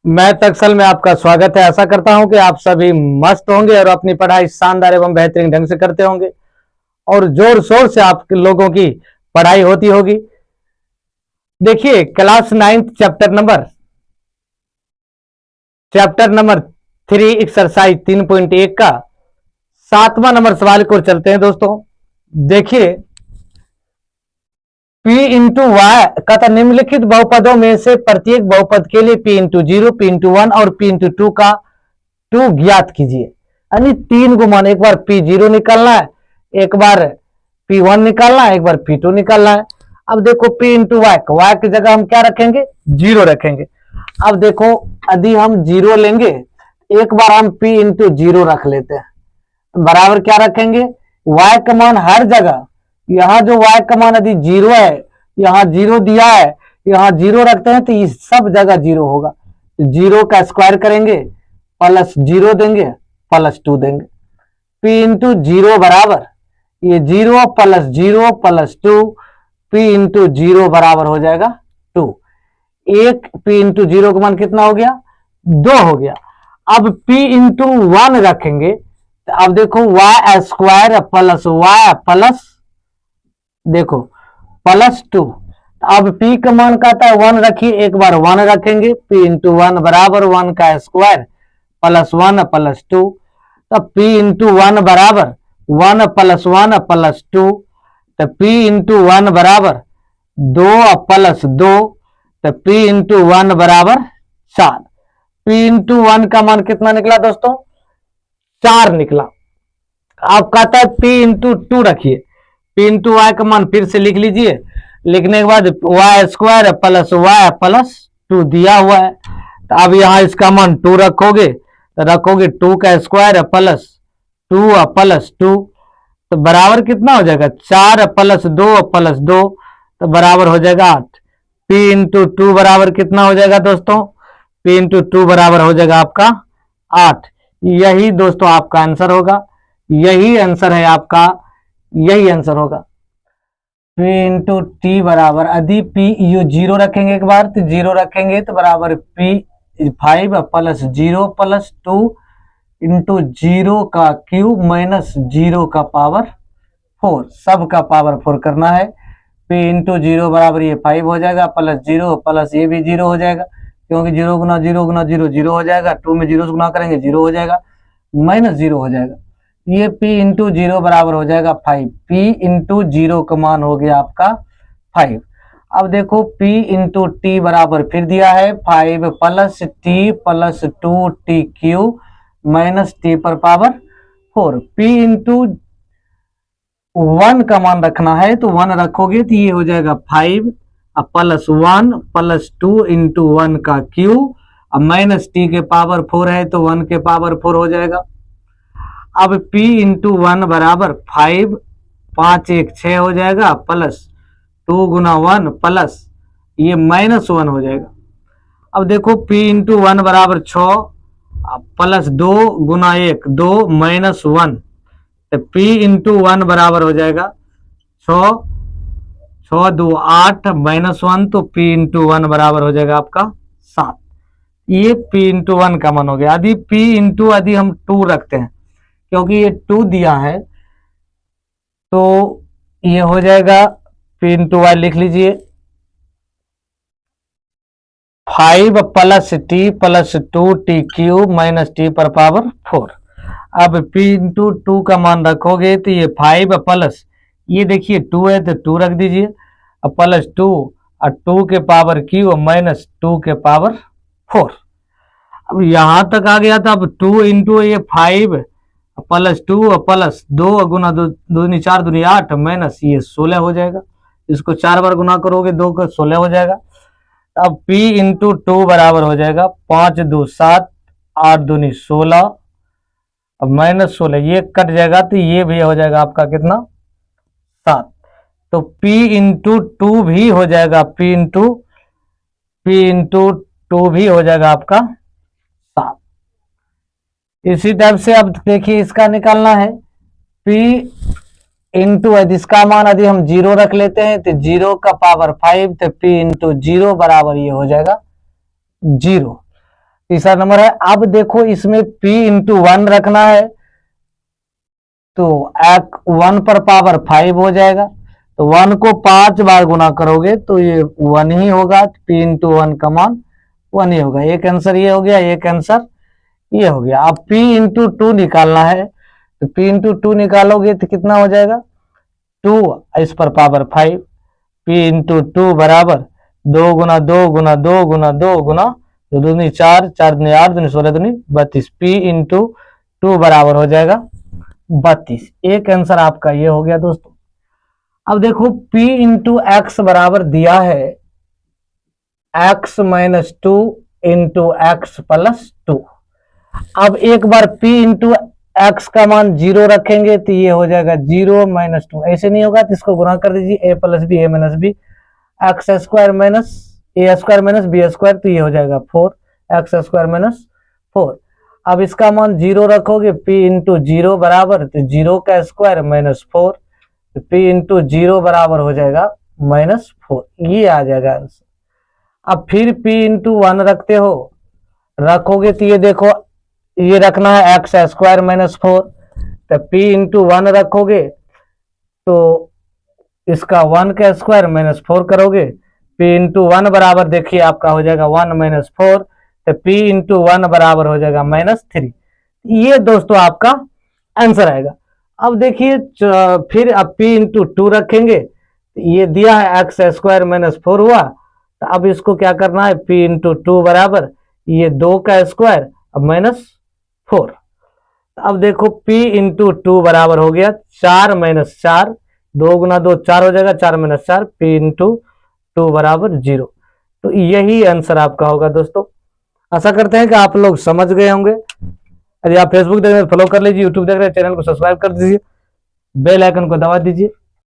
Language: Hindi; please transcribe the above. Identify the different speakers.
Speaker 1: मैथ एक्सेल में आपका स्वागत है। आशा करता हूं कि आप सभी मस्त होंगे और अपनी पढ़ाई शानदार एवं बेहतरीन ढंग से करते होंगे और जोर शोर से आप लोगों की पढ़ाई होती होगी। देखिए क्लास 9 चैप्टर नंबर 3 एक्सरसाइज 3.1 का 7वां नंबर सवाल को चलते हैं दोस्तों। देखिए P इंटू वाई कहता निम्नलिखित बहुपदों में से प्रत्येक बहुपद के लिए P इंटू 0, P इंटू 1 और P इंटू 2 का 2 ज्ञात कीजिए। यानी 3 को मान, एक बार P0 निकालना है, एक बार P1 निकालना है, एक बार P2 निकालना है। अब देखो P इंटू वाई की जगह हम क्या रखेंगे, 0 रखेंगे। अब देखो यदि हम 0 लेंगे, एक बार हम P इंटू 0 रख लेते हैं, बराबर क्या रखेंगे, y का मान हर जगह, यहाँ जो y का मान यदि 0 है, यहाँ 0 दिया है, यहाँ 0 रखते हैं तो ये सब जगह 0 होगा। 0 का स्क्वायर करेंगे, प्लस 0 देंगे, प्लस 2 देंगे। P इंटू 0 बराबर ये 0 प्लस 0 प्लस 2, P इंटू 0 बराबर हो जाएगा 2। एक P इंटू 0 का मान कितना हो गया, 2 हो गया। अब P इंटू 1 रखेंगे, अब देखो y square plus y plus देखो प्लस 2। अब P का मान कहता है 1 रखिए, एक बार 1 रखेंगे, P इंटू 1 बराबर 1 का स्क्वायर प्लस 1 प्लस 2। तब P इंटू 1 बराबर 1 प्लस 1 प्लस 2, तो P इंटू 1 बराबर 2 प्लस 2, तो P इंटू 1 बराबर 4। P इंटू 1 का मान कितना निकला दोस्तों, 4 निकला। आप कहता है P इंटू 2 रखिए, P इंटू वाई का मान फिर से लिख लीजिए, लिखने के बाद वाई स्क्वायर प्लस 2 दिया हुआ है। तो अब यहां इसका मान 2 रखोगे, तो रखोगे 2 का स्क्वायर प्लस 2 प्लस 2, तो बराबर कितना हो जाएगा, 4 प्लस 2 प्लस 2, तो बराबर हो जाएगा 8। P इंटू 2 बराबर कितना हो जाएगा दोस्तों, P इंटू 2 बराबर हो जाएगा आपका 8। यही दोस्तों आपका आंसर होगा, यही आंसर है आपका, यही आंसर होगा। P इंटू टी बराबर यदि P यू 0 रखेंगे, एक बार तो 0 रखेंगे तो बराबर P 5 प्लस 0 प्लस 2 इंटू 0 का क्यूब माइनस 0 का पावर 4, सब का पावर 4 करना है। P इंटू 0 बराबर ये 5 हो जाएगा, प्लस 0 प्लस ये भी 0 हो जाएगा, क्योंकि 0 गुना 0 गुना 0 0 हो जाएगा, 2 में 0 से गुना करेंगे 0 हो जाएगा, माइनस 0 हो जाएगा। ये P इंटू 0 बराबर हो जाएगा 5। P इंटू 0 का मान हो गया आपका 5। अब देखो P इंटू टी बराबर फिर दिया है 5 plus T plus 2t cube minus T पर पावर 4। P इंटू 1 का मान रखना है, तो 1 रखोगे तो ये हो जाएगा 5 प्लस 1 प्लस 2 इंटू 1 का क्यूब, अब माइनस टी के पावर 4 है तो 1 के पावर 4 हो जाएगा। अब P इंटू 1 बराबर 5, 5 1 6 हो जाएगा, प्लस 2 गुना 1 प्लस ये माइनस 1 हो जाएगा। अब देखो P इंटू 1 बराबर 6 प्लस 2 गुना 1 2 माइनस 1, तो P इंटू 1 बराबर हो जाएगा 6, 6 2 8 माइनस 1, तो P इंटू 1 बराबर हो जाएगा आपका 7। ये P इंटू 1 का मान हो गया। यदि P इंटू यदि हम 2 रखते हैं, क्योंकि ये 2 दिया है, तो ये हो जाएगा P इंटू वाई लिख लीजिए 5 plus T plus 2t cube minus T पर पावर 4। अब P इंटू 2 का मान रखोगे तो ये 5 प्लस ये देखिए 2 है तो 2 रख दीजिए, अब प्लस 2 और 2 के पावर क्यूब माइनस 2 के पावर 4। अब यहां तक आ गया था। अब 2 इंटू ये 5 प्लस 2 प्लस 2 गुना 2 दूनी 4 दूनी 8 माइनस ये 16 हो जाएगा। इसको 4 बार गुना करोगे 2 का 16 हो जाएगा। अब P इंटू 2 बराबर हो जाएगा 5 2 7 8 दूनी 16, अब माइनस 16 ये कट जाएगा तो ये भी हो जाएगा आपका कितना 7। तो P इंटू 2 भी हो जाएगा, P इंटू 2 भी हो जाएगा आपका 7। इसी टाइप से अब देखिए इसका निकालना है P इंटू, यदि इसका मान यदि हम 0 रख लेते हैं तो 0 का पावर 5, तो P इंटू 0 बराबर ये हो जाएगा 0। तीसरा नंबर है। अब देखो इसमें p इंटू 1 रखना है तो 1 पर पावर 5 हो जाएगा, तो 1 को 5 बार गुना करोगे तो ये 1 ही होगा, p इंटू 1 का मान 1 ही होगा। एक आंसर ये हो गया, एक आंसर ये हो गया। अब p इंटू 2 निकालना है, तो p इंटू 2 निकालोगे तो कितना हो जाएगा, 2 इस पर पावर 5, p इंटू 2 बराबर 2 गुना 2 गुना 2 गुना 2 गुना 2 दूनी 4, 4 दूनी 8, दूनी 16, दूनी 32, p इंटू 2 बराबर हो जाएगा 32। एक आंसर आपका ये हो गया दोस्तों। अब देखो p इंटू एक्स बराबर दिया है x minus 2 into x plus 2। अब एक बार p इंटू एक्स का मान 0 रखेंगे तो ये हो जाएगा 0 माइनस 2, ऐसे नहीं होगा तो इसको गुना कर दीजिए, a plus b a minus b, x square minus a square minus b square, तो ये हो जाएगा 4 एक्स स्क्वायर माइनस 4। अब इसका मान 0 रखोगे, p इंटू 0 बराबर तो 0 का स्क्वायर माइनस 4, तो p इंटू 0 बराबर हो जाएगा माइनस 4, ये आ जाएगा आंसर। अब फिर p इंटू 1 रखते हो, रखोगे तो ये देखो ये रखना है एक्स स्क्वायर माइनस 4, तो p इंटू 1 रखोगे तो इसका 1 का स्क्वायर माइनस 4 करोगे, p इंटू 1 बराबर देखिए आपका हो जाएगा 1 माइनस 4, तो p इंटू 1 बराबर हो जाएगा माइनस 3। ये दोस्तों आपका आंसर आएगा। अब देखिए फिर अब p इंटू 2 रखेंगे, ये दिया है एक्स स्क्वायर माइनस 4 हुआ, तो अब इसको क्या करना है, p इंटू 2 बराबर ये 2 का स्क्वायर अब माइनस 4। अब देखो p इंटू 2 बराबर हो गया 4 माइनस 4, 2 गुना 2 4 हो जाएगा, 4 माइनस 4, p इंटू 2 बराबर 0। तो यही आंसर आपका होगा दोस्तों। आशा करते हैं कि आप लोग समझ गए होंगे। यदि आप फेसबुक देख रहे हैं फॉलो कर लीजिए, यूट्यूब देख रहे हैं चैनल को सब्सक्राइब कर दीजिए, बेल आइकन को दबा दीजिए।